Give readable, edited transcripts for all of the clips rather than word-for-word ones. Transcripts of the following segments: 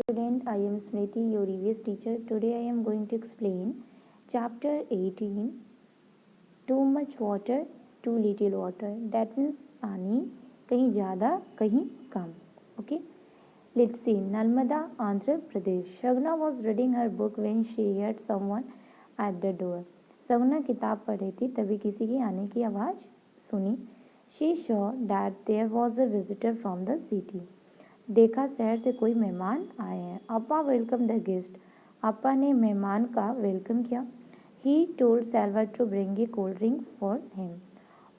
Student, I am Smriti, your EVS teacher. Today I am going to explain chapter 18, too much water, too little water. That means पानी कहीं ज़्यादा कहीं कम. Okay. Let's see. Nalmada, Andhra Pradesh. Shagna was reading her book when she heard someone at the door. Shagna किताब पढ़ रही थी तभी किसी के आने की आवाज़ सुनी. She saw that there was a visitor from the city. देखा शहर से कोई मेहमान आए हैं. Appa welcome the guest. Appa ने मेहमान का वेलकम किया. He told Selva to bring a cold drink for him.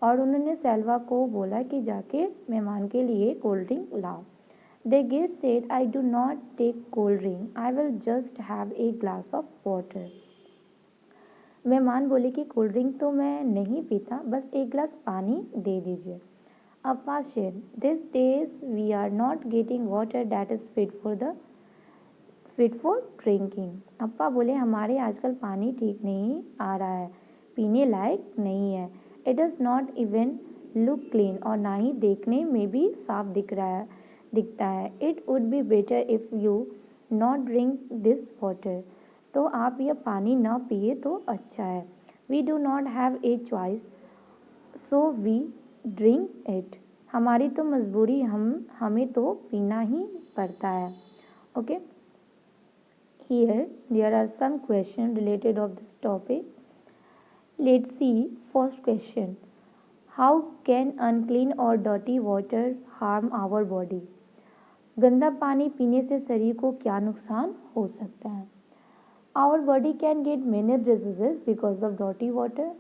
और उन्होंने सेल्वा को बोला कि जाके मेहमान के लिए कोल्ड ड्रिंक लाओ. The guest said I do not take cold drink, I will just have a glass of water. मेहमान बोले कि कोल्ड ड्रिंक तो मैं नहीं पीता, बस एक गिलास पानी दे दीजिए. Appa said, "These days we are not getting water that is fit for drinking." अप्पा बोले हमारे आजकल पानी ठीक नहीं आ रहा है, पीने लायक नहीं है. It does not even look clean और ना ही देखने में भी साफ दिखता है. It would be better if you not drink this water. तो आप यह पानी ना पिए तो अच्छा है. We do not have a choice, so we drink it. हमारी तो मजबूरी, हमें तो पीना ही पड़ता है. Okay. Here there are some question related of this topic. Let's see first question. How can unclean और dirty water harm our body? गंदा पानी पीने से शरीर को क्या नुकसान हो सकता है? Our body can get many diseases because of dirty water.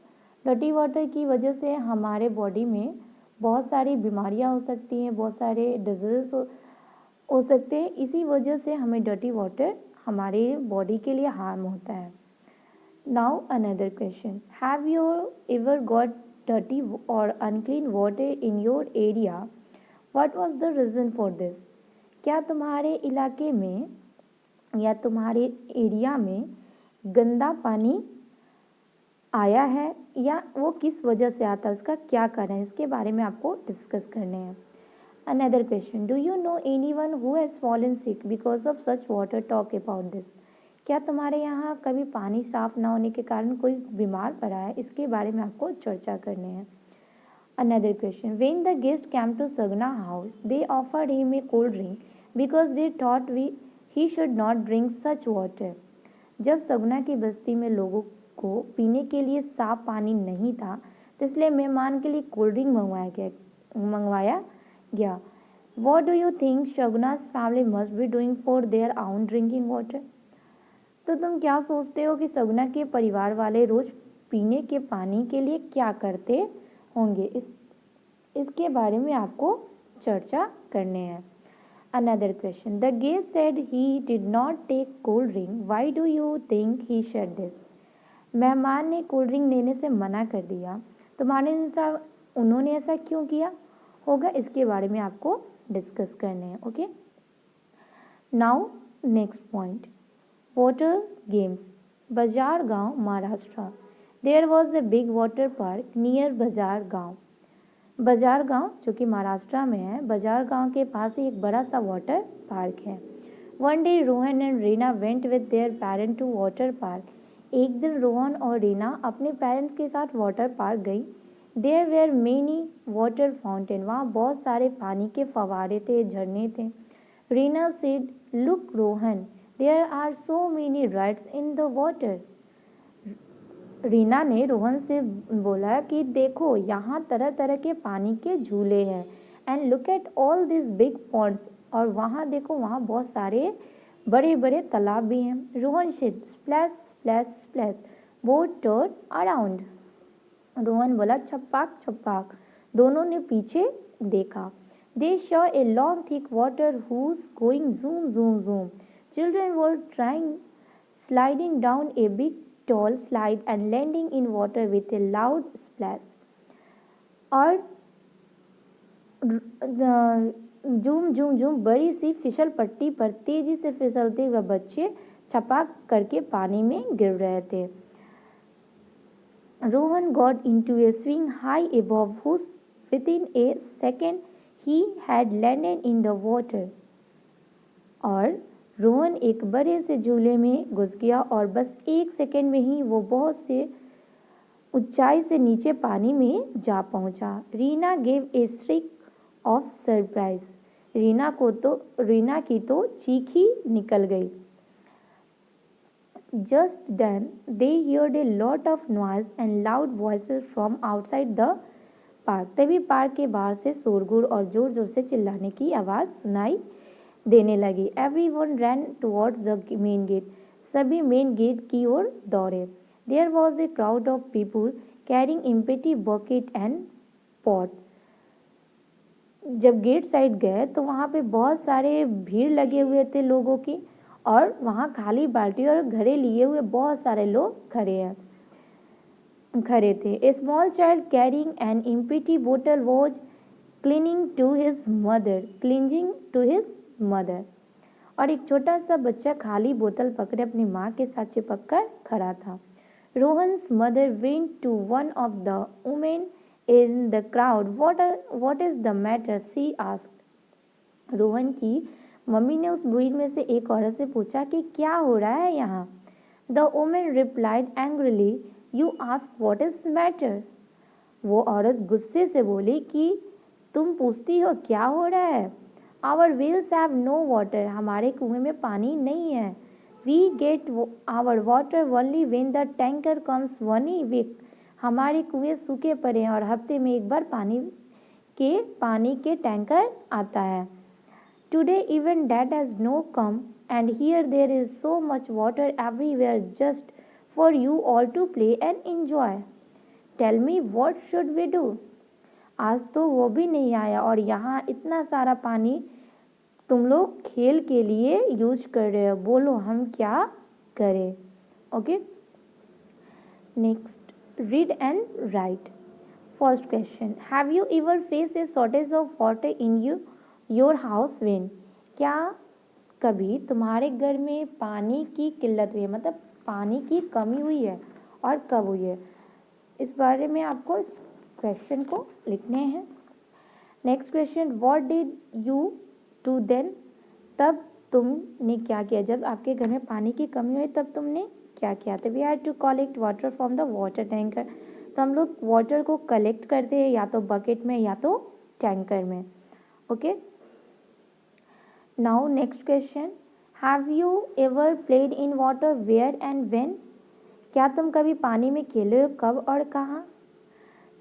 Dirty water की वजह से हमारे बॉडी में बहुत सारी बीमारियां हो सकती हैं, बहुत सारे डिजीज़ हो सकते हैं. इसी वजह से हमें डर्टी वाटर हमारे बॉडी के लिए हार्म होता है. Now another question. Have you ever got dirty और unclean water in your area? What was the reason for this? क्या तुम्हारे इलाके में या तुम्हारे एरिया में गंदा पानी आया है या वो किस वजह से आता है, उसका क्या कारण है, इसके बारे में आपको डिस्कस करने हैं. Another question. Do you no anyone who has fallen sick because of such water? Talk about this. क्या तुम्हारे यहाँ कभी पानी साफ ना होने के कारण कोई बीमार पड़ा है, इसके बारे में आपको चर्चा करने हैं. Another question. When the guest came to Sagna house they offered him a cold drink because they thought he should not drink such water. जब सगना की बस्ती में लोगों को पीने के लिए साफ पानी नहीं था, तो इसलिए मेहमान के लिए कोल्ड ड्रिंक मंगवाया गया. What do you think Shagna's family must be doing for their own drinking water? तो तुम क्या सोचते हो कि सगुना के परिवार वाले रोज पीने के पानी के लिए क्या करते होंगे? इसके बारे में आपको चर्चा करने हैं. Another question. The guest said he did not take cold drink. Why do you think he said this? मेहमान ने कोल्ड ड्रिंक लेने से मना कर दिया. तुम्हारे अनुसार उन्होंने ऐसा क्यों किया होगा, इसके बारे में आपको डिस्कस करने हैं. Okay. Now next point. Water games. Bazar Gaon, Maharashtra. There was a big water park near Bazar Gaon. बाजार गांव जो कि महाराष्ट्र में है, बाजार गांव के पास ही एक बड़ा सा वाटर पार्क है. One day Rohan and Rina went with their parent to water park. एक दिन रोहन और रीना अपने पेरेंट्स के साथ वाटर पार्क गई. There were many water fountain. वहाँ बहुत सारे पानी के फवारे थे, झरने थे. Rina said, look Rohan, there are so many rides in the water. Rina ने रोहन से बोला कि देखो यहाँ तरह तरह के पानी के झूले हैं. And look at all this big ponds. और वहाँ देखो, वहाँ बहुत सारे बड़े बड़े तालाब भी हैं. Rohan said, splash splash splash, boat turn around. Rohan बोला छपाक छपाक. दोनों ने पीछे देखा. They saw a long thick water who's going zoom zoom zoom. Children were trying sliding down a big tall slide and landing in water with a loud splash. और zoom zoom zoom बड़ी सी फिसल पट्टी पर तेजी से फिसलते हुए बच्चे छपाक करके पानी में गिर रहे थे. Rohan got into a swing high above whose within a second he had landed in the water. और रोहन एक बड़े से झूले में घुस गया और बस 1 सेकंड में ही वो बहुत से ऊंचाई से नीचे पानी में जा पहुंचा। Reena gave a shriek of surprise. Reena की तो चीख ही निकल गई। Just then they heard a lot of noise and loud voices from outside the park. तभी पार्क के बाहर से शोरगुल और जोर जोर से चिल्लाने की आवाज सुनाई देने लगी। Everyone ran towards the main gate. सभी मेन गेट की ओर दौड़े। There was a crowd of people carrying empty bucket and pots. जब गेट साइड गए तो वहाँ पे बहुत सारे भीड़ लगे हुए थे लोगों की, और वहाँ खाली बाल्टी और घड़े लिए हुए बहुत सारे लोग खड़े थे। A small child carrying an empty बोतल was clinging to his mother. और एक छोटा सा बच्चा खाली बोतल पकड़े अपनी माँ के साथ चिपक कर खड़ा था। Rohan's mother went to one of the women in the crowd. What is the matter, she asked. Rohan की मम्मी ने उस भीड़ में से एक औरत से पूछा कि क्या हो रहा है यहाँ। The women replied angrily, you ask what is matter. वो औरत गुस्से से बोली कि तुम पूछती हो क्या हो रहा है। Our wells have no water, हमारे कुएं में पानी नहीं है। We get our water only when the tanker comes one a week, हमारे कुएं सूखे पड़े हैं और हफ्ते में एक बार पानी के टैंकर आता है। Today even that has no come, and here there is so much water everywhere just for you all to play and enjoy. Tell me what should we do? आज तो वो भी नहीं आया और यहाँ इतना सारा पानी तुम लोग खेल के लिए यूज कर रहे हो, बोलो हम क्या करें। Okay, next, read and right. First question, have you ever face A shortage of water in your house when. क्या कभी तुम्हारे घर में पानी की किल्लत हुई है, मतलब पानी की कमी हुई है, और कब हुई है, इस बारे में आपको इस क्वेश्चन को लिखने हैं। Next question, what did you do then, तब तुमने क्या किया, जब आपके घर में पानी की कमी हुई तब तुमने क्या किया था। We had to collect water from the water tanker, तो हम लोग वाटर को कलेक्ट करते हैं या तो बकेट में या तो टैंकर में। Okay, now next question, have you ever played in water, where and when, क्या तुम कभी पानी में खेले हो, कब और कहाँ।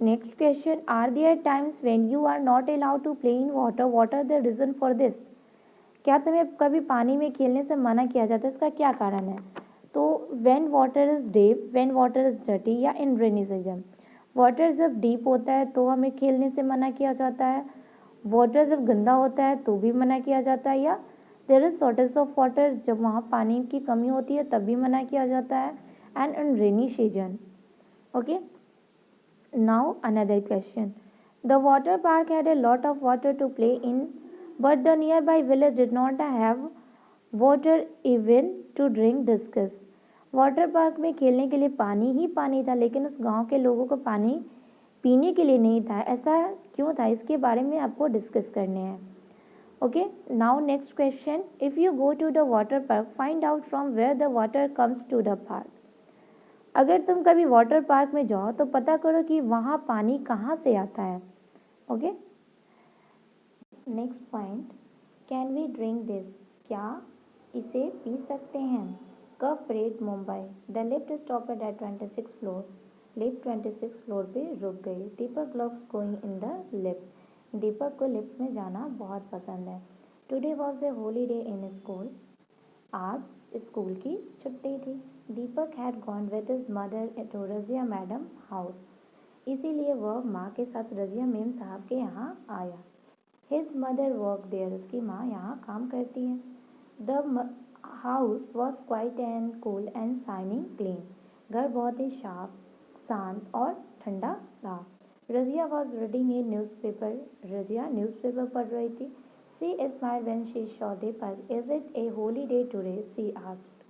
Next question, are there times when you are not allowed to play in water, what are the reason for this, क्या तुम्हें कभी पानी में खेलने से मना किया जाता है, इसका क्या कारण है। तो when water is deep, when water is dirty, या इन रेनी सीजन। वाटर जब डीप होता है तो हमें खेलने से मना किया जाता है, वाटर जब गंदा होता है तो भी मना किया जाता है, या there is shortage of water, जब वहाँ पानी की कमी होती है तब भी मना किया जाता है, and in rainy season. Okay, now another question, the water park had a lot of water to play in, but the nearby village did not have water even to drink discuss। Water park में खेलने के लिए पानी ही पानी था, लेकिन उस गांव के लोगों को पानी पीने के लिए नहीं था। ऐसा क्यों था, इसके बारे में आपको डिस्कस करने हैं। Okay, now next question, if you go to the water park, find out from where the water comes to the park. अगर तुम कभी वाटर पार्क में जाओ तो पता करो कि वहाँ पानी कहाँ से आता है। Okay, next point, can we drink this, क्या इसे पी सकते हैं। Cuffe Parade Mumbai, the lift stopped at 26 floor, lift 26 floor पे रुक गई। Deepak loves going in the lift, Deepak को लिफ्ट में जाना बहुत पसंद है। Today was a holiday in school, आज स्कूल की छुट्टी थी। Deepak had gone with his mother to Razia madam house, इसीलिए वह माँ के साथ रजिया मेम साहब के यहाँ आया। His mother worked there, उसकी माँ यहाँ काम करती है। The house was quiet and cool and shining clean, घर बहुत ही साफ, शांत और ठंडा था। Razia was reading a newspaper, Razia newspaper पढ़ रही थी। She smiled when she saw Deepak. Is it a holiday today? She asked.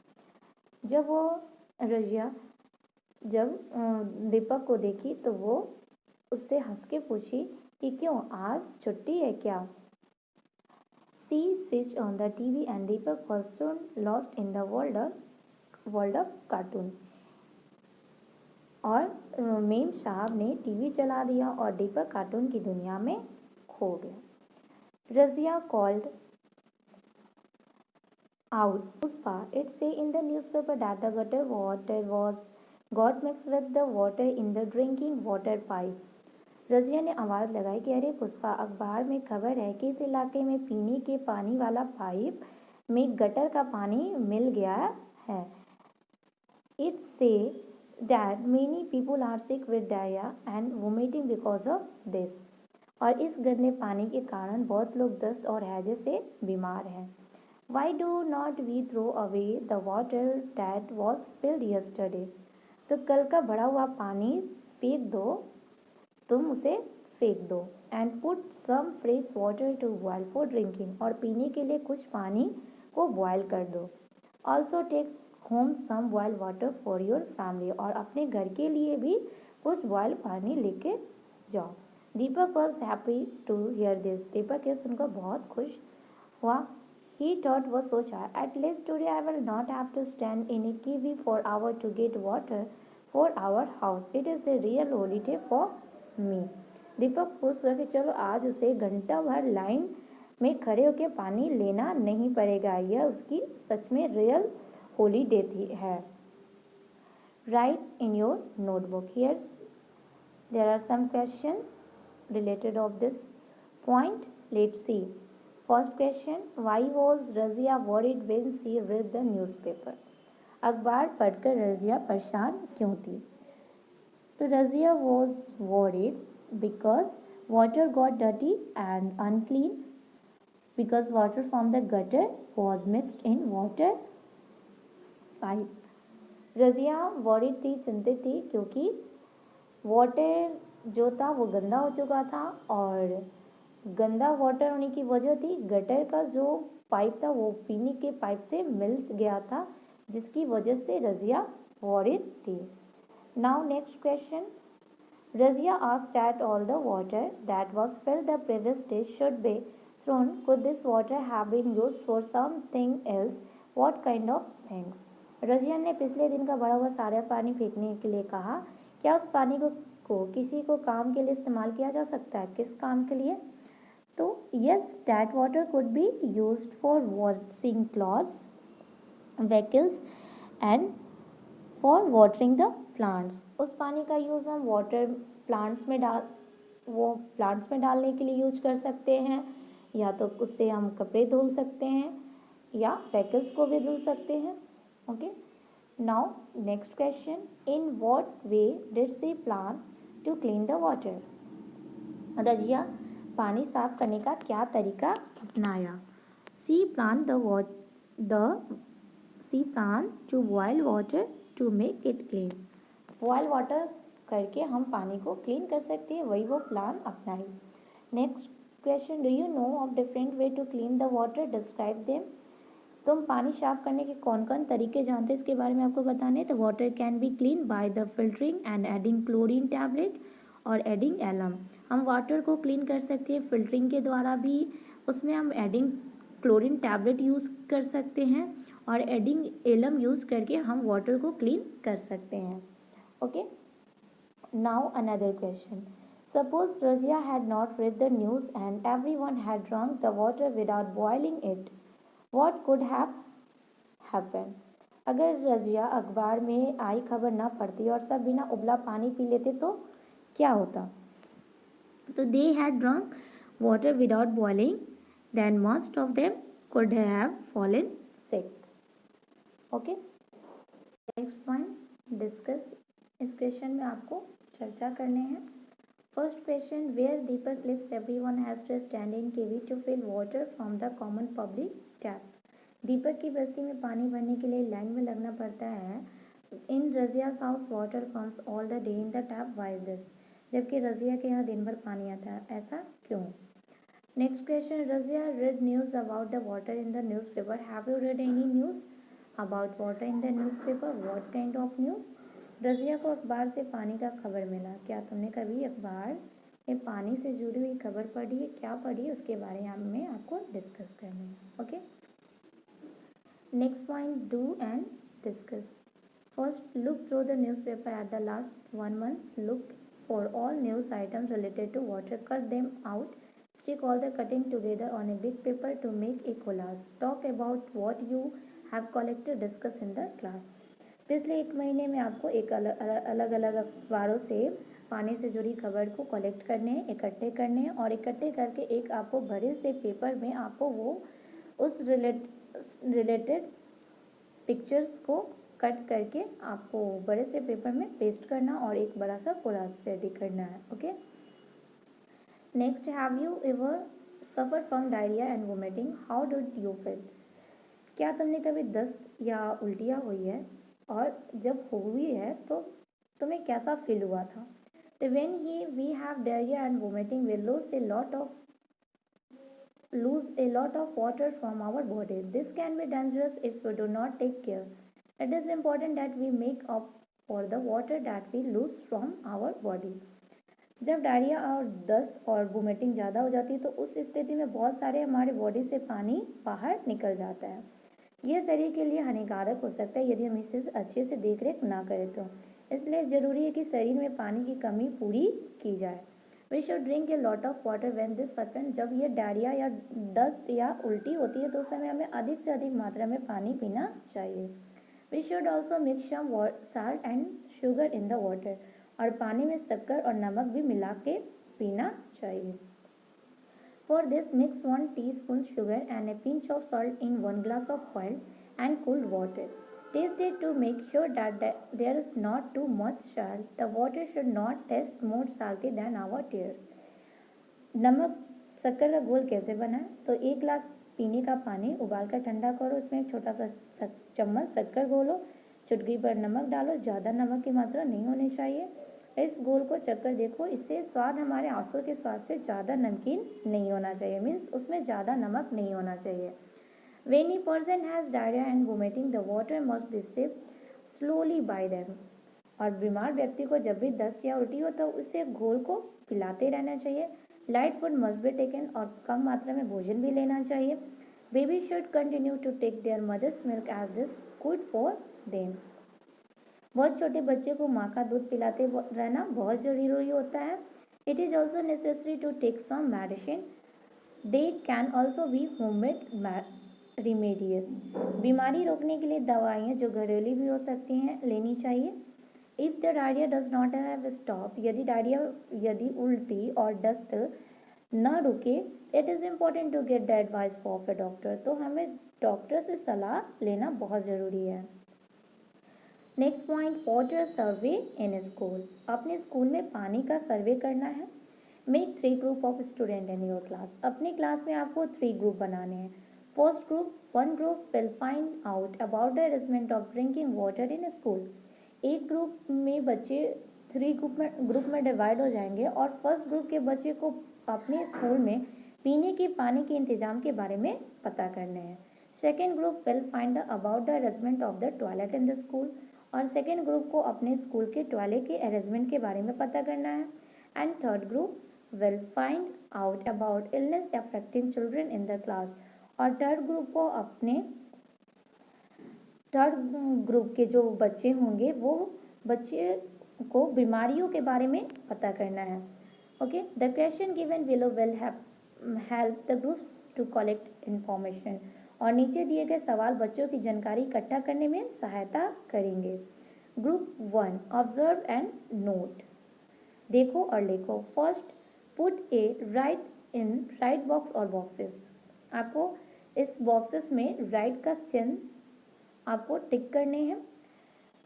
जब दीपक को देखी तो वो उससे हंस के पूछी कि क्यों, आज छुट्टी है क्या। She switched on the TV and Deepak was soon lost in the world of cartoon. और मेम साहब ने टीवी चला दिया और दीपक कार्टून की दुनिया में खो गया। Razia called out Puspa. It say in the newspaper that the gutter water got mixed with the water in the drinking water pipe. Razia ने आवाज़ लगाई कि अरे पुष्पा, अखबार में खबर है कि इस इलाके में पीने के पानी वाला पाइप में गटर का पानी मिल गया है। It say that many people are sick with diarrhea and vomiting because of this. और इस गंदे पानी के कारण बहुत लोग दस्त और हैजे से बीमार हैं। Why do not we throw away the water that was filled yesterday? तो कल का भरा हुआ पानी फेंक दो, तुम उसे फेंक दो। And put some fresh water to boil for drinking. और पीने के लिए कुछ पानी को बॉयल कर दो। Also take home some boiled water for your family. और अपने घर के लिए भी कुछ बॉयल पानी लेके जाओ। दीपक was happy to hear this. दीपक ये सुनकर बहुत खुश हुआ। He thought was सोचा, at least today I will not have to stand in a queue for hour to get water for our house. It is a real holiday for me. दीपक खुश हुआ कि चलो आज उसे घंटा भर लाइन में खड़े होकर पानी लेना नहीं पड़ेगा। यह उसकी सच में रियल हॉलीडे है। Write in your notebook. There are some questions related of this point. Let's see. First question, why was Razia worried when she read the newspaper? अखबार पढ़कर रजिया परेशान क्यों थी? तो Razia was worried because water got dirty and unclean, because water from the gutter was mixed in water pipe. Razia worried थी, चिंतित थी, क्योंकि वाटर जो था वो गंदा हो चुका था और गंदा वाटर होने की वजह थी गटर का जो पाइप था वो पीने के पाइप से मिल गया था, जिसकी वजह से रजिया वॉरिड थी। Now next question, Razia asked that all the water that was filled the previous day should be thrown. Could this water have been used for something else? What kind of things? Razia ने पिछले दिन का भरा हुआ सारा पानी फेंकने के लिए कहा। क्या उस पानी को किसी को काम के लिए इस्तेमाल किया जा सकता है? किस काम के लिए? तो yes, that water could be used for washing clothes, vehicles and for watering the plants. उस पानी का यूज़ हम प्लांट्स में डालने के लिए यूज कर सकते हैं, या तो उससे हम कपड़े धुल सकते हैं या व्हीकल्स को भी धुल सकते हैं। Okay, now next question, in what way did she plan to clean the water? Razia पानी साफ करने का क्या तरीका अपनाया? She plan to boil water to make it clean. Boil water करके हम पानी को क्लीन कर सकते हैं, वही वो प्लान अपनाई। Next question, do you know of different way to clean the water? Describe them. तुम पानी साफ करने के कौन कौन तरीके जानते हैं, इसके बारे में आपको बताने। तो water can be clean by the filtering and adding chlorine tablet और एडिंग एलम। हम वाटर को क्लीन कर सकते हैं फिल्टरिंग के द्वारा भी, उसमें हम एडिंग क्लोरीन टैबलेट यूज़ कर सकते हैं और एडिंग एलम यूज़ करके हम वाटर को क्लीन कर सकते हैं। Okay, now another question, suppose Razia had not read the news and everyone had drunk the water without boiling it, what could have happened? अगर रजिया अखबार में आई खबर ना पढ़ती और सब बिना उबला पानी पी लेते तो क्या होता? तो they had drunk water without boiling, then most of them could have fallen sick. Okay, next point discuss. इस क्वेश्चन में आपको चर्चा करने हैं। First question, where Deepak lives everyone has to stand in queue to fill water from the common public tap. दीपक की बस्ती में पानी भरने के लिए लाइन में लगना पड़ता है। इन रजिया's house water comes all the day in the tap. Why this? जबकि रजिया के यहाँ दिन भर पानी आता है, ऐसा क्यों? Next question, Razia read news about the water in the newspaper. Have you read any news about water in the newspaper? What kind of news? Razia को अखबार से पानी का खबर मिला। क्या तुमने कभी अखबार ये पानी से जुड़ी हुई खबर पढ़ी है, क्या पढ़ी है उसके बारे में आपको डिस्कस करना है. Okay, next point, do and discuss. First, look through the newspaper at the last 1 month. Look for all news items related to water. Cut them out. Stick all the cutting together on a big paper to make a collage. Talk about what you have collected. Discuss in the class. पिछले 1 महीने में आपको एक अलग अलग अखबारों से पानी से जुड़ी खबर को कलेक्ट करने हैं, इकट्ठे करने हैं और इकट्ठे करके एक आपको बड़े से पेपर में आपको वो उस रिलेटेड पिक्चर्स को कट करके आपको बड़े से पेपर में पेस्ट करना और एक बड़ा सा कोलाज रेडी करना है. Okay, next, have you ever suffer from diarrhoea and vomiting? How did you feel? क्या तुमने कभी दस्त या उल्टियाँ हुई है और जब हुई है तो तुम्हें कैसा फील हुआ था? तो when we have diarrhoea and vomiting we lose a lot of water from our body. This can be dangerous if we do not take care. It is important that we make up for the water that we lose from our body. जब diarrhoea और दस्त और vomiting ज़्यादा हो जाती है तो उस स्थिति में बहुत सारे हमारे बॉडी से पानी बाहर निकल जाता है. यह शरीर के लिए हानिकारक हो सकता है यदि हम इसे अच्छे से देख रेख ना करें तो. इसलिए ज़रूरी है कि शरीर में पानी की कमी पूरी की जाए. We should drink a lot of water when this happen. जब ये डायरिया या दस्त या उल्टी होती है तो उस समय हमें अधिक से अधिक मात्रा में पानी पीना चाहिए. We should also mix some salt and sugar in the water. और पानी में शक्कर और नमक भी मिला के पीना चाहिए. For this, mix 1 teaspoon sugar and a pinch of salt in 1 glass of boiled and cooled water. Taste it to make sure that there is not too much salt. The water should not taste more salty than our tears. नमक शक्कर का घोल कैसे बनाएं? तो 1 glass पीने का पानी उबाल कर ठंडा करो, उसमें एक छोटा सा चम्मच शक्कर घोलो, चुटकी पर नमक डालो. ज़्यादा नमक की मात्रा नहीं होनी चाहिए. इस घोल को चक्कर देखो, इससे स्वाद हमारे आंसू के स्वाद से ज़्यादा नमकीन नहीं होना चाहिए. मीन्स उसमें ज़्यादा नमक नहीं होना चाहिए. When a person has diarrhea and vomiting, the water must be sipped slowly by them. और बीमार व्यक्ति को जब भी दस्त या उल्टी हो तो उसे घोल को पिलाते रहना चाहिए. Light food must be taken और कम मात्रा में भोजन भी लेना चाहिए. Baby should continue to take their mother's milk as this good for them. बहुत छोटे बच्चे को माँ का दूध पिलाते रहना बहुत ज़रूरी होता है. It is also necessary to take some medicine. They can also be homemade remedies. बीमारी रोकने के लिए दवाइयाँ जो घरेलू भी हो सकती हैं लेनी चाहिए. If the diarrhoea does not have stop, यदि उल्टी और दस्त न रुके, it is important to get the advice of a doctor. तो हमें डॉक्टर से सलाह लेना बहुत ज़रूरी है. Next point, water survey in school. अपने स्कूल में पानी का सर्वे करना है. Make 3 group of student in your class. अपनी क्लास में आपको 3 ग्रुप बनाने हैं. First group, 1 group will find out about the arrangement of drinking water in school. एक ग्रुप में बच्चे 3 ग्रुप में डिवाइड हो जाएंगे और फर्स्ट ग्रुप के बच्चे को अपने स्कूल में पीने के पानी के इंतजाम के बारे में पता करने हैं. Second group will find about the arrangement of the toilet in the school. और सेकेंड ग्रुप को अपने स्कूल के टॉयलेट के अरेंजमेंट के बारे में पता करना है. And third group will find out about illness affecting children in the class. और थर्ड ग्रुप के जो बच्चे होंगे वो बच्चे को बीमारियों के बारे में पता करना है. Okay, the question given below will help the groups to collect information. और नीचे दिए गए सवाल बच्चों की जानकारी इकट्ठा करने में सहायता करेंगे. Group 1, observe and note. देखो और लिखो. फर्स्ट, पुट ए राइट बॉक्स और बॉक्सेस. आपको इस बॉक्सेस में राइट का चिन्ह आपको टिक करने हैं.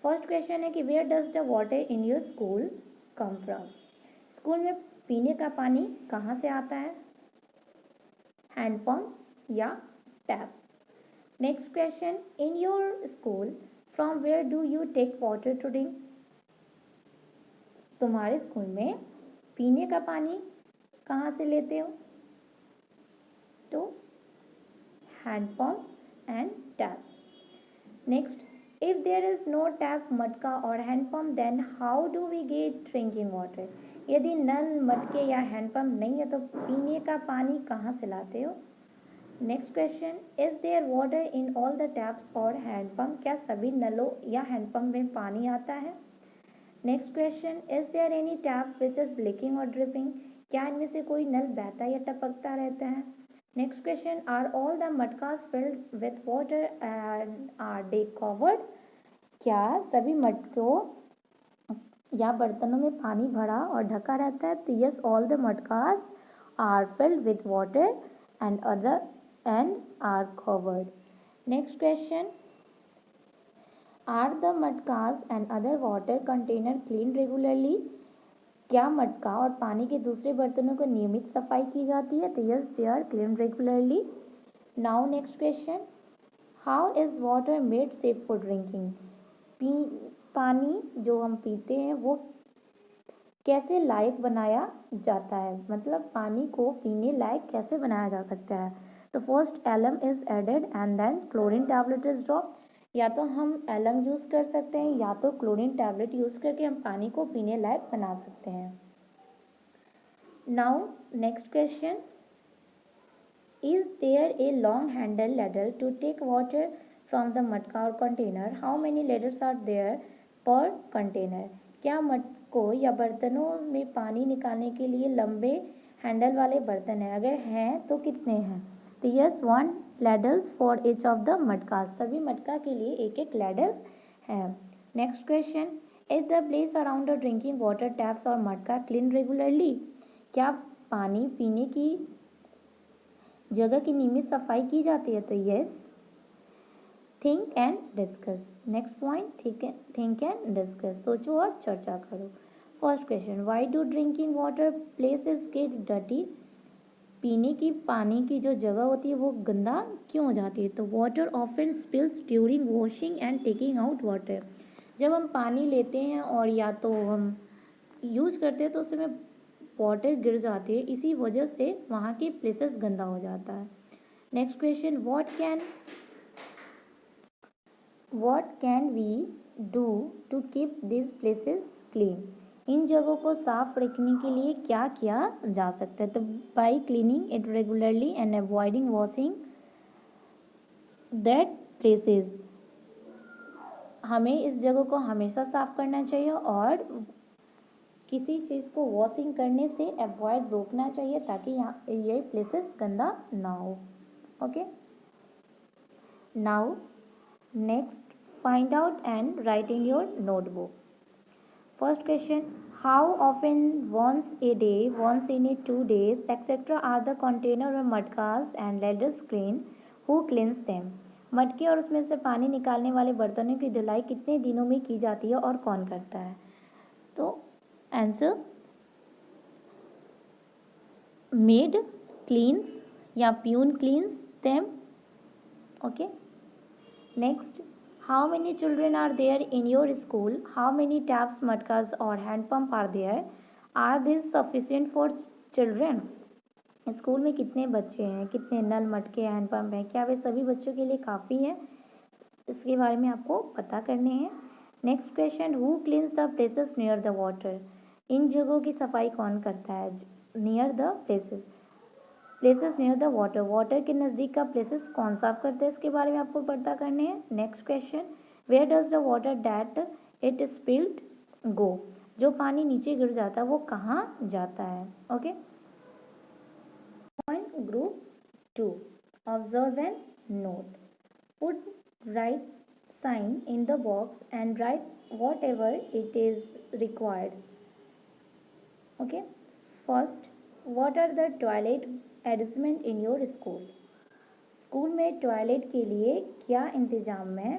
फर्स्ट क्वेश्चन है कि where does the water in your school come from. School में पीने का पानी कहाँ से आता है? हैंडपम्प या tap. Next question, in your school from where do you take water to drink. तुम्हारे स्कूल में पीने का पानी कहाँ से लेते हो? तो handpump and tap. Next, if there is no tap, matka और handpump, then how do we get drinking water. यदि नल, मटके या हैंडपंप नहीं है तो पीने का पानी कहाँ से लाते हो? Next question, is there water in all the taps और हैंडपंप? क्या सभी नलों या हैंडपंप में पानी आता है? Next question, is there any tap which is leaking और ड्रिपिंग? क्या इनमें से कोई नल बहता या टपकता रहता है? Next question, are all the matkas filled with water and are they covered? क्या सभी मटकों या बर्तनों में पानी भरा और ढका रहता है? तो yes, all the matkas are filled with water and are covered. Next question, are the matkas and other water container cleaned regularly? क्या मटका और पानी के दूसरे बर्तनों को नियमित सफाई की जाती है? तो yes, they are clean regularly. Now next question, how is water made safe for drinking? पानी जो हम पीते हैं वो कैसे लायक बनाया जाता है, मतलब पानी को पीने लायक कैसे बनाया जा सकता है? तो first alum is added and then chlorine tablet is drop. या तो हम एलम यूज़ कर सकते हैं या तो क्लोरीन टैबलेट यूज़ करके हम पानी को पीने लायक बना सकते हैं. Now next question, is there a long handle ladle to take water from the matka और container? How many ladles are there per container? क्या मटकों या बर्तनों में पानी निकालने के लिए लंबे हैंडल वाले बर्तन हैं? अगर हैं तो कितने हैं? तो yes, 1 ladles for each of the मटका. सभी मटका के लिए एक एक लैडल है. Next question, is the place around the drinking water taps और मटका क्लीन रेगुलरली? क्या पानी पीने की जगह की नियमित सफाई की जाती है? तो yes. Think and discuss. Next point, think and discuss. सोचो और चर्चा करो. First question, why do drinking water places get dirty? पीने की पानी की जो जगह होती है वो गंदा क्यों हो जाती है? तो water often spills during washing and taking out water. जब हम पानी लेते हैं और या तो हम यूज़ करते हैं तो उसमें वाटर गिर जाती है, इसी वजह से वहाँ की प्लेसेस गंदा हो जाता है. Next question, what can we do to keep these places clean? इन जगहों को साफ रखने के लिए क्या किया जा सकता है? तो by cleaning it regularly and avoiding washing that places. हमें इस जगह को हमेशा साफ करना चाहिए और किसी चीज़ को वॉशिंग करने से अवॉइड रोकना चाहिए ताकि यहाँ ये प्लेसेस गंदा ना हो. Okay, now next, find out and write in your notebook. First question, how often? Once a day, once in a 2 days, etc. are the container or मटकास and ladles clean? Who cleans them? मटके और उसमें से पानी निकालने वाले बर्तनों की धुलाई कितने दिनों में की जाती है और कौन करता है? तो आंसर, मेड क्लीन्स या peon cleans them. Okay, next, how many children are there in your school? How many taps, matkas or hand pump are there? Are these sufficient for children? School में कितने बच्चे हैं, कितने नल, मटके, hand pump हैं, क्या वे सभी बच्चों के लिए काफ़ी है? इसके बारे में आपको पता करने हैं. Next question, who cleans the places near the water? इन जगहों की सफाई कौन करता है? Near the places near the water. Water के नज़दीक का प्लेसेस कौन साफ करता है? इसके बारे में आपको पता करने हैं. Next question, where does the water that it spilled go? जो पानी नीचे गिर जाता है वो कहाँ जाता है? Okay, point group 2, observe and note. Put right sign in the box and write whatever it is required. Okay, first, what are the toilet arrangement in your school? School में टॉयलेट के लिए क्या इंतजाम है?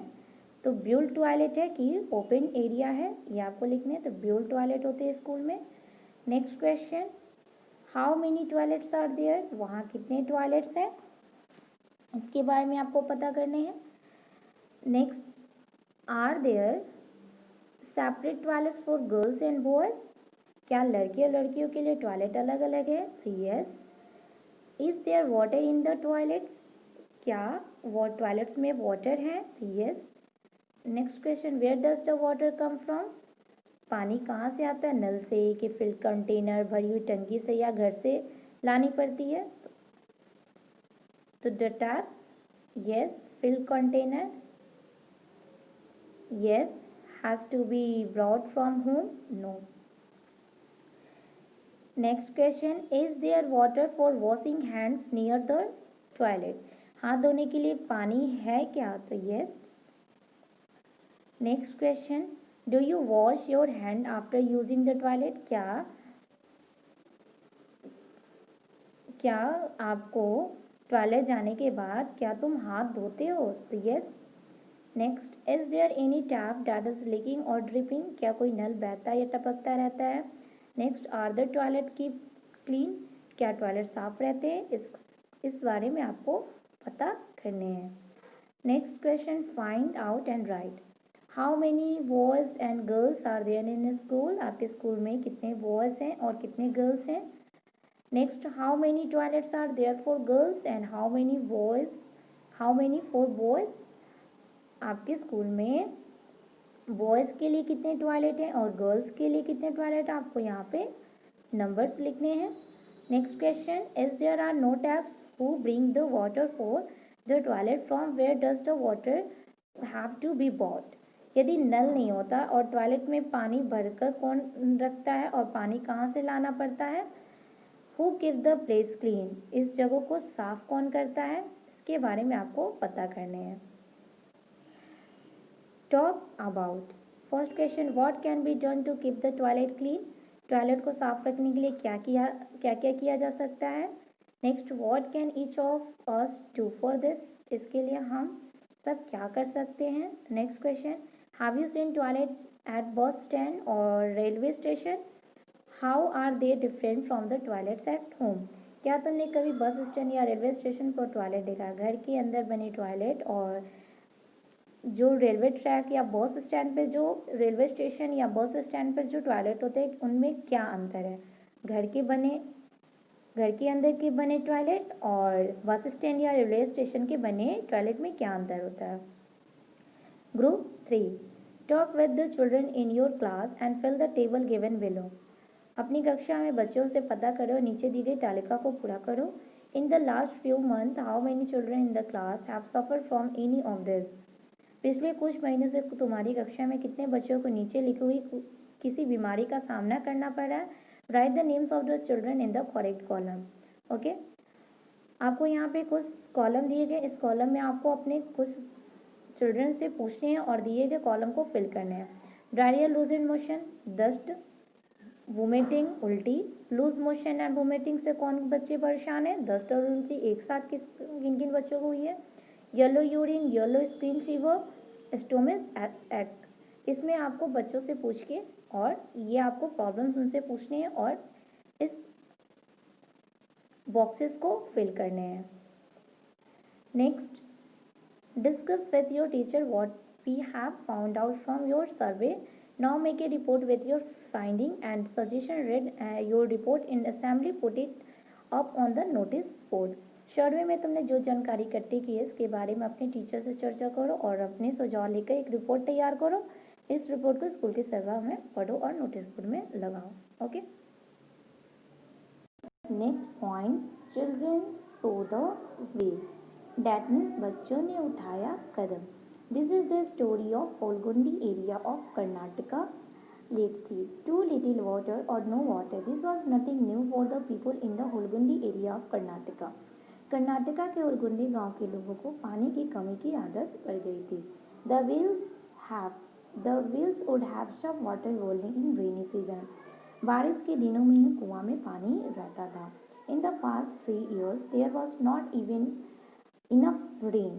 तो ब्यूल toilet है कि open area है, ये आपको लिखना है. तो ब्यूल टॉयलेट होते हैं स्कूल में. Next question, how many toilets are there? वहाँ कितने टॉयलेट्स हैं, इसके बारे में आपको पता करने हैं. Next, are there separate toilets for girls and boys? क्या लड़के और लड़कियों के लिए टॉयलेट अलग अलग है? तो yes. Is there water in the toilets? क्या वो टॉयलेट्स में वाटर है? तो yes. Next question, where does the water come from? पानी कहाँ से आता है, नल से कि फिल्ड कंटेनर भरी हुई टंकी से या घर से लानी पड़ती है? तो the tap, yes. Field container, yes. Has to be brought from home, no. Next question, is there water for washing hands near the toilet? हाथ धोने के लिए पानी है क्या? तो yes. Next question, do you wash your hand after using the toilet? क्या आपको टॉयलेट जाने के बाद क्या तुम हाथ धोते हो? तो yes. Next, is there any tap that is leaking और ड्रिपिंग? क्या कोई नल बहता या टपकता रहता है? Next, are the toilet keep clean? क्या टॉयलेट साफ रहते हैं? इस बारे में आपको पता करने हैं. Next question, find out and write. How many boys and girls are there in school? आपके स्कूल में कितने बॉयज हैं और कितने गर्ल्स हैं? Next, how many toilets are there for girls and how many for boys? आपके school में boys के लिए कितने टॉयलेट हैं और गर्ल्स के लिए कितने टॉयलेट? आपको यहाँ पे नंबर्स लिखने हैं. Next question, is there are no taps who bring the water for the toilet from where does the water have to be bought? यदि नल नहीं होता और टॉयलेट में पानी भरकर कौन रखता है और पानी कहाँ से लाना पड़ता है? Who keep the place clean? इस जगह को साफ कौन करता है? इसके बारे में आपको पता करने हैं. Talk about. First question, what can be done to keep the toilet clean? Toilet को साफ रखने के लिए क्या किया जा सकता है? Next, what can each of us do for this? इसके लिए हम सब क्या कर सकते हैं? Next question, have you seen toilet at bus stand or railway station? How are they different from the toilets at home? क्या तुमने कभी बस स्टैंड या रेलवे स्टेशन पर टॉयलेट देखा? घर के अंदर बने टॉयलेट और जो रेलवे ट्रैक या बस स्टैंड पे जो रेलवे स्टेशन या बस स्टैंड पर जो टॉयलेट होते हैं उनमें क्या अंतर है? घर के अंदर के बने टॉयलेट और बस स्टैंड या रेलवे स्टेशन के बने टॉयलेट में क्या अंतर होता है? Group 3, talk with the children in your class and fill the table given below. अपनी कक्षा में बच्चों से पता करो, नीचे दी गई तालिका को पूरा करो. In the last few month how many children in the class have suffered from any of this? पिछले कुछ महीनों से तुम्हारी कक्षा में कितने बच्चों को नीचे लिखी हुई किसी बीमारी का सामना करना पड़ रहा है? Right the names of the children in the correct column. Okay, आपको यहाँ पे कुछ कॉलम दिए गए. इस कॉलम में आपको अपने कुछ चिल्ड्रन से पूछने हैं और दिए गए कॉलम को फिल करने हैं. डायरिया, लूज इन मोशन, दस्त, वोमिटिंग, उल्टी. लूज मोशन एंड वोमिटिंग से कौन बच्चे परेशान है? दस्त और उल्टी एक साथ किन किन बच्चों को हुई है? Yellow urine, yellow skin fever, stomach act. इसमें आपको बच्चों से पूछ के और ये आपको प्रॉब्लम्स उनसे पूछने हैं और इस बॉक्सेस को फिल करने हैं. Next, discuss with your teacher what we have found out from your survey. Now make a report with your finding and suggestion. Read your report in assembly, put it up on the notice board. Survey में तुमने जो जानकारी इकट्ठी की है इसके बारे में अपने टीचर से चर्चा करो और अपने सुझाव लेकर एक रिपोर्ट तैयार करो. इस रिपोर्ट को स्कूल के सर्वर में पढ़ो और नोटिस बोर्ड में लगाओ. Okay. Next point, children sow the way. That means बच्चों ने उठाया कदम. This is the story of Holgundi area of Karnataka. Let's see. Too little water or no water. This was nothing new for the people in the Holgundi area of Karnataka. Karnataka के होलगुंडी गांव के लोगों को पानी की कमी की आदत पड़ गई थी. The wells would have some water only in rainy season. बारिश के दिनों में ही कुआं में पानी रहता था. In the past 3 years there was not even enough rain.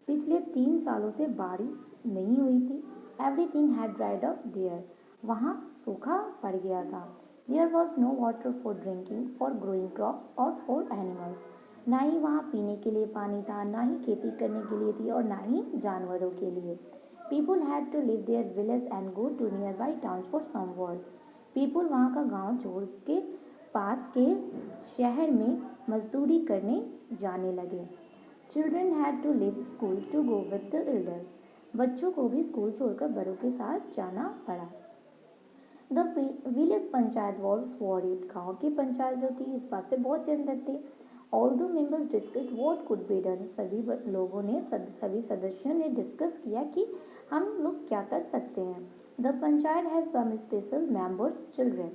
पिछले 3 सालों से बारिश नहीं हुई थी. Everything had dried up there. वहाँ सूखा पड़ गया था. There was no water for drinking, for growing crops or for animals. ना ही वहाँ पीने के लिए पानी था, ना ही खेती करने के लिए थी और ना ही जानवरों के लिए. People had to leave their village and go to nearby towns for some work. People वहाँ का गांव छोड़ के पास के शहर में मजदूरी करने जाने लगे. Children had to leave school to go with the elders. बच्चों को भी स्कूल छोड़कर बड़ों के साथ जाना पड़ा. The village panchayat was worried, गाँव की पंचायत जो थी इस बात से बहुत चिंतित थी। All the members discuss what could be done, सभी लोगों ने सभी सदस्यों ने डिस्कस किया कि हम लोग क्या कर सकते हैं। The panchayat has some special members children,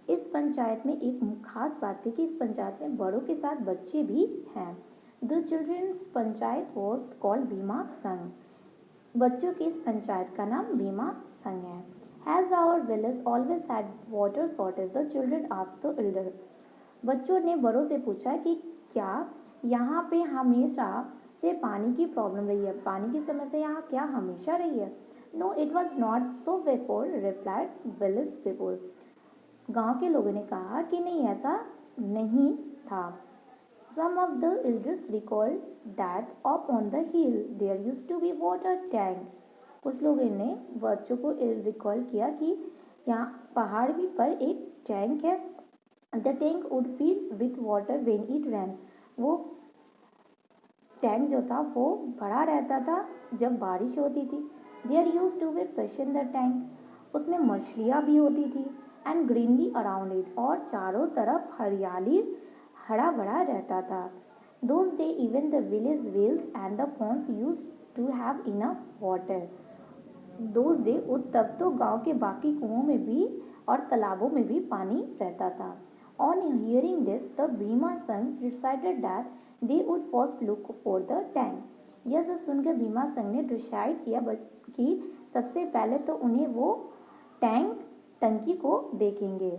इस पंचायत में एक खास बात थी कि इस पंचायत में बड़ों के साथ बच्चे भी हैं। The children's panchayat was called Bima Sangh, बच्चों की इस पंचायत का नाम बीमा संघ है। Has our village always had water shortage, the children asked the elder, बच्चों ने बड़ों से पूछा कि क्या यहाँ पे हमेशा से पानी की प्रॉब्लम रही है, पानी की समस्या यहाँ क्या हमेशा रही है। No it was not so before, replied village people, गांव के लोगों ने कहा कि नहीं ऐसा नहीं था। Some of the elders recalled that up on the hill there used to be water tank, कुछ लोगों ने बच्चों को रिकॉल किया कि यहाँ पहाड़ भी पर एक टैंक है। The tank would fill with water when it rained, वो टैंक जो था वो भरा रहता था जब बारिश होती थी। There used to be fish in the tank, उसमें मछलियाँ भी होती थी। And greenery around it, और चारों तरफ हरियाली हरा भरा रहता था। Those days even the village wells and the ponds used to have enough water. Those days तब तो गांव के बाकी कुओं में भी और तालाबों में भी पानी रहता था। On hearing this, the Bhima sons decided that they would first look for the tank. यह सब सुनकर भीमा संघ ने डिसाइड किया कि सबसे पहले तो उन्हें वो टंकी को देखेंगे।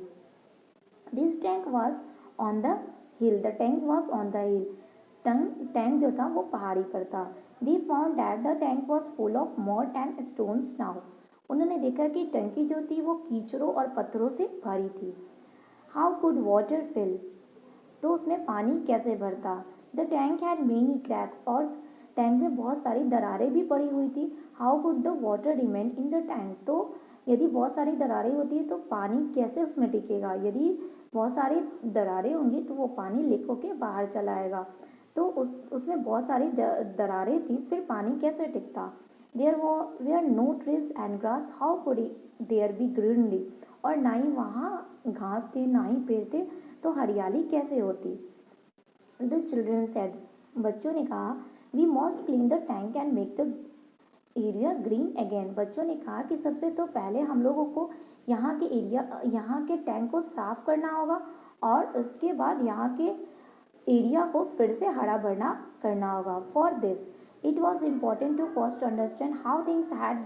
This tank was on the hill. The tank was on the hill. Tank जो था वो पहाड़ी पर था। They found that the tank was full of mud and stones now. उन्होंने देखा कि टंकी जो थी वो कीचड़ों और पत्थरों से भरी थी। How could water fill? तो उसमें पानी कैसे भरता? The tank had many cracks, और टैंक में बहुत सारी दरारें भी पड़ी हुई थी। How could the water remain in the tank? तो यदि बहुत सारी दरारें होती है तो पानी कैसे उसमें टिकेगा? यदि बहुत सारी दरारें होंगी तो वो पानी लीक होके बाहर चला आएगा। तो उसमें बहुत सारी दरारें थी, फिर पानी कैसे टिकता? There were no trees and grass. How could there be greenery? और ना ही वहाँ घास थे ना ही पेड़ थे, तो हरियाली कैसे होती? The children said, बच्चों ने कहा, we must clean the tank and make the area green again. बच्चों ने कहा कि सबसे तो पहले हम लोगों को यहाँ के टैंक को साफ करना होगा और उसके बाद यहाँ के एरिया को फिर से हरा भरा करना होगा। For this, it was important to first understand how things had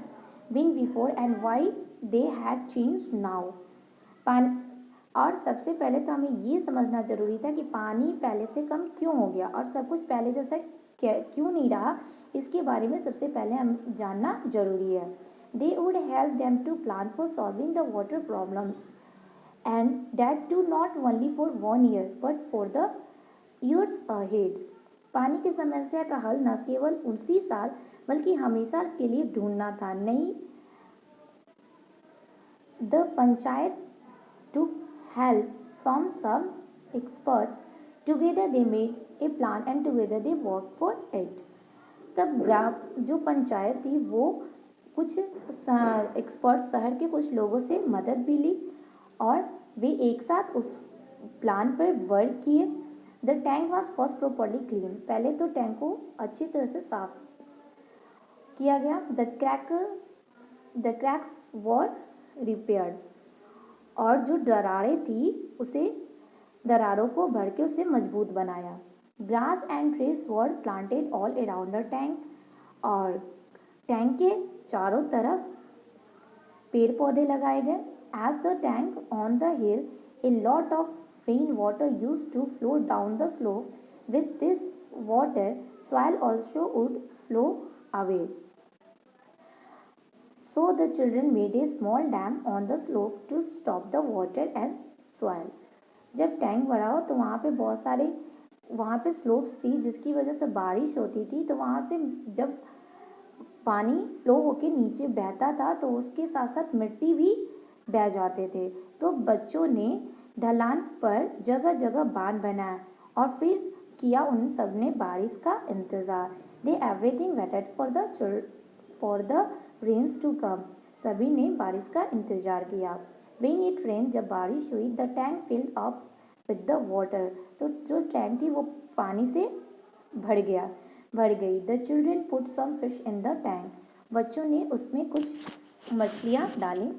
been before and why they had changed now. और सबसे पहले तो हमें ये समझना जरूरी था कि पानी पहले से कम क्यों हो गया और सब कुछ पहले जैसा क्यों नहीं रहा, इसके बारे में सबसे पहले हम जानना जरूरी है। They would help them to plan for solving the water problems, and that too not only for 1 year but for the years ahead. पानी की समस्या का हल न केवल उसी साल बल्कि हमेशा के लिए ढूंढना था। नहीं, the panchayat took help from some experts. Together they made a plan and together they worked for it. तब जो पंचायत थी वो कुछ एक्सपर्ट शहर के कुछ लोगों से मदद भी ली और वे एक साथ उस प्लान पर वर्क किए। The tank was first properly clean, पहले तो टैंक को अच्छी तरह से साफ किया गया। द क्रैक्स वर रिपेयर्ड, और जो दरारें थी उसे दरारों को भर के उसे मजबूत बनाया। Grass and trees were planted all around the tank, और टैंक के चारों तरफ पेड़ पौधे लगाए गए। As the tank on the hill, a lot of rain water used to flow down the slope, with this water soil also would flow away. So the children made a small dam on the slope to stop the water and soil. जब tank भरा हो तो वहाँ पे slopes थी जिसकी वजह से बारिश होती थी, तो वहाँ से जब पानी फ्लो होके नीचे बहता था तो उसके साथ साथ मिट्टी भी बह जाते थे। तो बच्चों ने ढलान पर जगह जगह बांध बनाया और फिर किया उन सब ने बारिश का इंतज़ार। They everything waited for the rains to come, सभी ने बारिश का इंतज़ार किया। When it rained, जब बारिश हुई, the tank filled up with the water. तो जो टैंक थी वो पानी से भर गई. The children put some fish in the tank. बच्चों ने उसमें कुछ मछलियाँ डाली.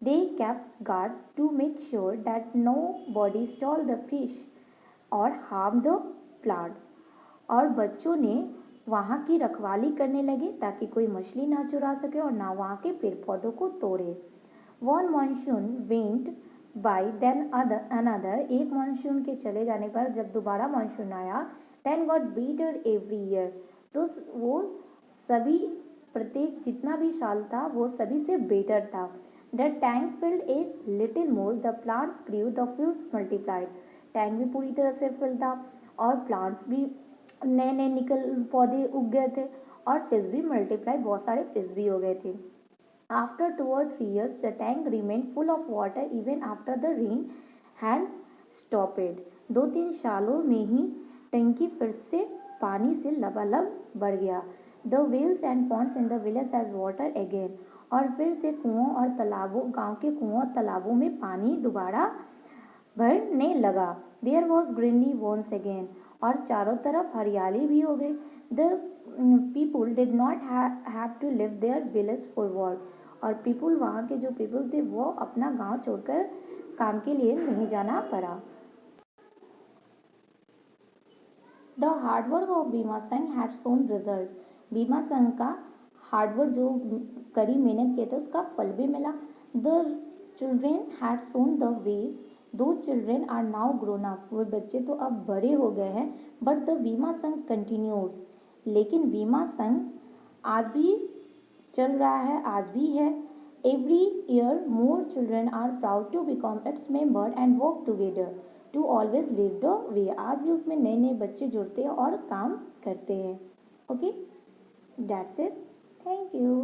They kept guard to make sure that nobody stole the fish or harm the plants. और बच्चों ने वहाँ की रखवाली करने लगे ताकि कोई मछली ना चुरा सके और ना वहाँ के पेड़ पौधों को तोड़े. One monsoon went by, then another. एक मानसून के चले जाने पर जब दोबारा मानसून आया, then got better every year. तो वो सभी प्रत्येक जितना भी साल था वो सभी से बेटर था. The tank filled a little more. The plants grew. The fruits multiplied. Tank भी पूरी तरह से फिल था और प्लांट्स भी नए नए पौधे उग गए थे और फिश भी मल्टीप्लाई, बहुत सारे फिश भी हो गए थे. After 2 or 3 years, the tank remained full of water even after the rain had stopped. 2-3 सालों में ही टंकी फिर से पानी से लबालब भर गया. The wells and ponds in the village has water again. और फिर से कुओं और तालाबों, गांव के कुओं और तालाबों में पानी दोबारा भरने लगा. There was greenery once again. और चारों तरफ हरियाली भी हो गई. The people did not have to leave their village for work. और पीपुल, वहाँ के जो पीपुल थे वो अपना गांव छोड़कर काम के लिए नहीं जाना पड़ा. द हार्डवर्क ऑफ भीमा संघ हैड सोन रिजल्ट. भीमा संघ का हार्डवर्क, जो कड़ी मेहनत किए थे, उसका फल भी मिला. The children had sown the way. दो children are now grown up. वो बच्चे तो अब बड़े हो गए हैं. बट द भीमा संघ कंटिन्यूज. लेकिन भीमा संघ आज भी चल रहा है, आज भी है. Every year more children are proud to become its member and work together to always lead the way. आज भी उसमें नए नए बच्चे जुड़ते हैं और काम करते हैं. Okay, that's it. Thank you.